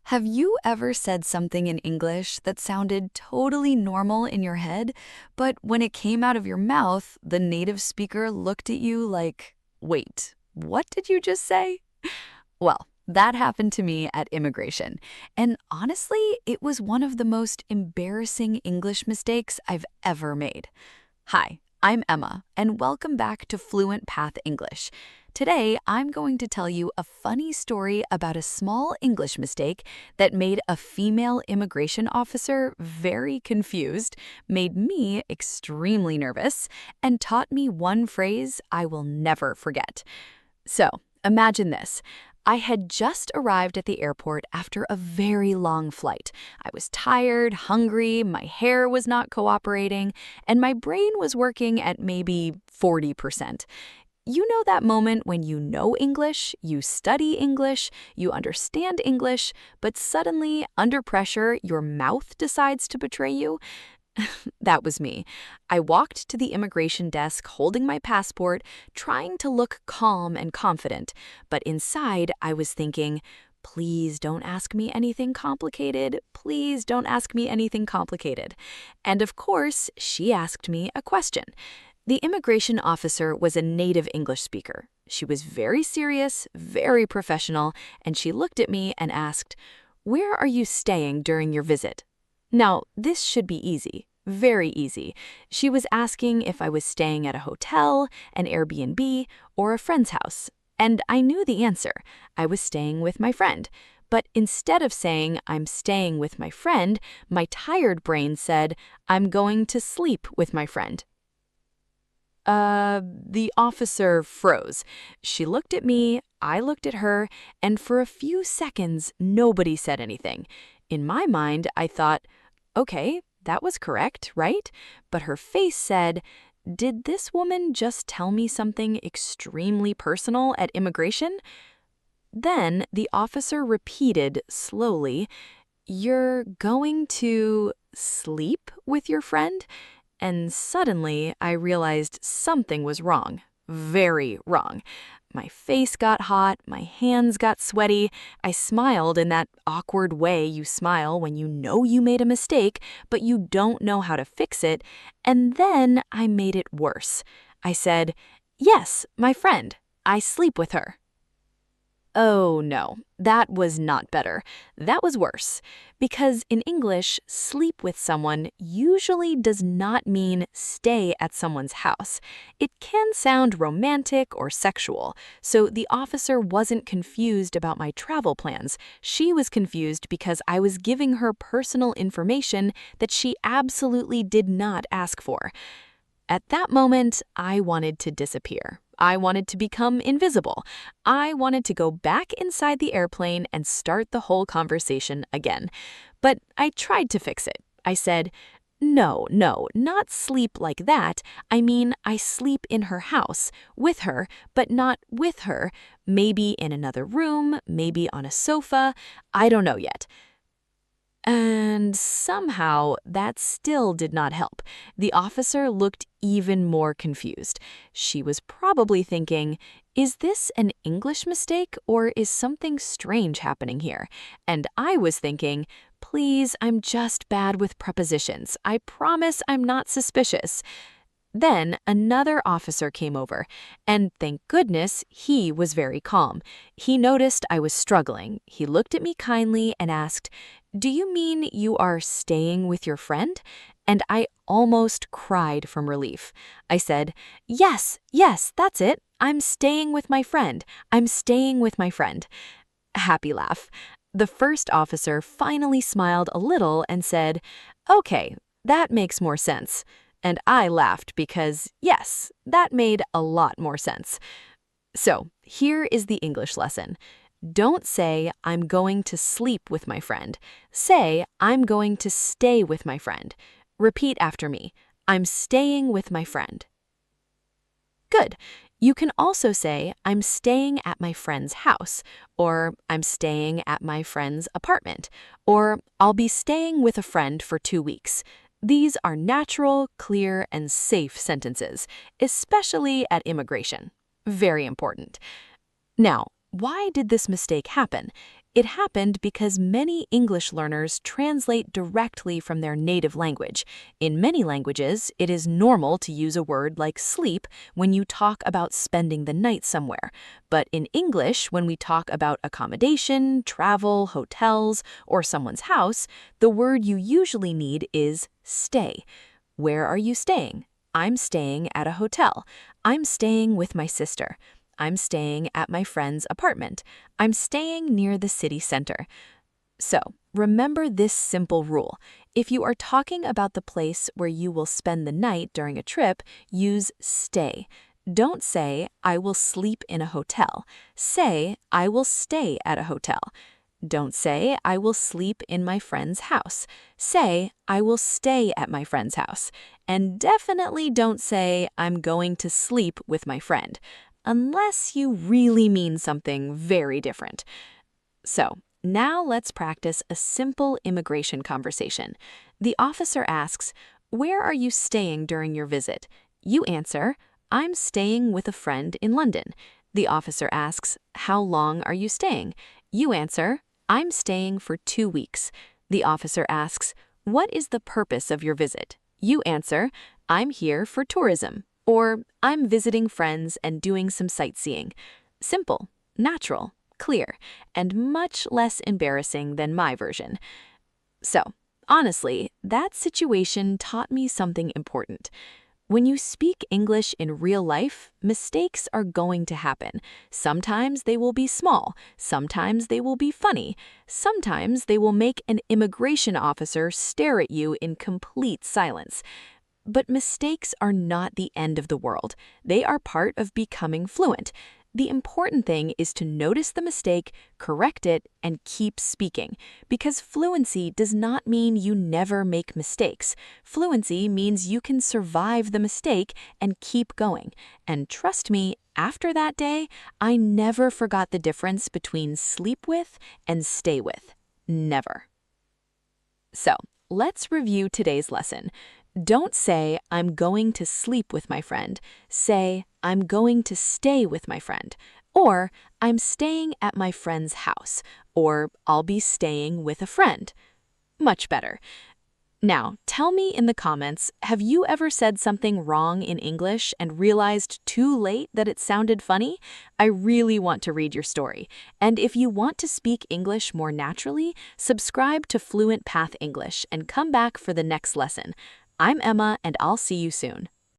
Have you ever said something in English that sounded totally normal in your head, but when it came out of your mouth, the native speaker looked at you like, wait, what did you just say? Well, that happened to me at immigration. And honestly, it was one of the most embarrassing English mistakes I've ever made. Hi, I'm Emma, and welcome back to Fluent Path English. Today, I'm going to tell you a funny story about a small English mistake that made a female immigration officer very confused, made me extremely nervous, and taught me one phrase I will never forget. So, imagine this. I had just arrived at the airport after a very long flight. I was tired, hungry, my hair was not cooperating, and my brain was working at maybe 40%. You know that moment when you know English, you study English, you understand English, but suddenly, under pressure, your mouth decides to betray you? That was me. I walked to the immigration desk holding my passport, trying to look calm and confident, but inside I was thinking, please don't ask me anything complicated. Please don't ask me anything complicated. And of course, she asked me a question. The immigration officer was a native English speaker. She was very serious, very professional, and she looked at me and asked, "Where are you staying during your visit?" Now, this should be easy, very easy. She was asking if I was staying at a hotel, an Airbnb, or a friend's house. And I knew the answer. I was staying with my friend. But instead of saying, "I'm staying with my friend," my tired brain said, "I'm going to sleep with my friend." The officer froze. She looked at me, I looked at her, and for a few seconds, nobody said anything. In my mind, I thought, okay, that was correct, right? But her face said, did this woman just tell me something extremely personal at immigration? Then the officer repeated slowly, "You're going to sleep with your friend?" And suddenly, I realized something was wrong. Very wrong. My face got hot, my hands got sweaty. I smiled in that awkward way you smile when you know you made a mistake, but you don't know how to fix it. And then I made it worse. I said, "Yes, my friend. I sleep with her." Oh no, that was not better. That was worse. Because in English, sleep with someone usually does not mean stay at someone's house. It can sound romantic or sexual, so the officer wasn't confused about my travel plans. She was confused because I was giving her personal information that she absolutely did not ask for. At that moment, I wanted to disappear. I wanted to become invisible. I wanted to go back inside the airplane and start the whole conversation again. But I tried to fix it. I said, "No, not sleep like that. I mean, I sleep in her house, with her, but not with her. Maybe in another room, maybe on a sofa. I don't know yet." And somehow that still did not help. The officer looked even more confused. She was probably thinking, is this an English mistake or is something strange happening here? And I was thinking, please, I'm just bad with prepositions. I promise I'm not suspicious. Then another officer came over, and thank goodness he was very calm. He noticed I was struggling. He looked at me kindly and asked, "Do you mean you are staying with your friend?" And I almost cried from relief. I said, yes, that's it. I'm staying with my friend. I'm staying with my friend." Happy laugh. The first officer finally smiled a little and said, "Okay, that makes more sense." And I laughed because, yes, that made a lot more sense. So, here is the English lesson. Don't say, "I'm going to sleep with my friend." Say, "I'm going to stay with my friend." Repeat after me. "I'm staying with my friend." Good. You can also say, "I'm staying at my friend's house," or "I'm staying at my friend's apartment," or "I'll be staying with a friend for 2 weeks." These are natural, clear, and safe sentences, especially at immigration. Very important. Now, why did this mistake happen? It happened because many English learners translate directly from their native language. In many languages, it is normal to use a word like sleep when you talk about spending the night somewhere. But in English, when we talk about accommodation, travel, hotels, or someone's house, the word you usually need is stay. Where are you staying? I'm staying at a hotel. I'm staying with my sister. I'm staying at my friend's apartment. I'm staying near the city center. So, remember this simple rule. If you are talking about the place where you will spend the night during a trip, use stay. Don't say, I will sleep in a hotel. Say, I will stay at a hotel. Don't say, I will sleep in my friend's house. Say, I will stay at my friend's house. And definitely don't say, I'm going to sleep with my friend, unless you really mean something very different. So, now let's practice a simple immigration conversation. The officer asks, where are you staying during your visit? You answer, I'm staying with a friend in London. The officer asks, how long are you staying? You answer, I'm staying for 2 weeks. The officer asks, what is the purpose of your visit? You answer, I'm here for tourism, or I'm visiting friends and doing some sightseeing. Simple, natural, clear, and much less embarrassing than my version. So, honestly, that situation taught me something important. When you speak English in real life, mistakes are going to happen. Sometimes they will be small, sometimes they will be funny, sometimes they will make an immigration officer stare at you in complete silence. But mistakes are not the end of the world. They are part of becoming fluent. The important thing is to notice the mistake, correct it, and keep speaking. Because fluency does not mean you never make mistakes. Fluency means you can survive the mistake and keep going. And trust me, after that day, I never forgot the difference between sleep with and stay with. Never. So, let's review today's lesson. Don't say, I'm going to sleep with my friend. Say, I'm going to stay with my friend. Or, I'm staying at my friend's house. Or, I'll be staying with a friend. Much better. Now, tell me in the comments, have you ever said something wrong in English and realized too late that it sounded funny? I really want to read your story. And if you want to speak English more naturally, subscribe to Fluent Path English and come back for the next lesson. I'm Emma, and I'll see you soon.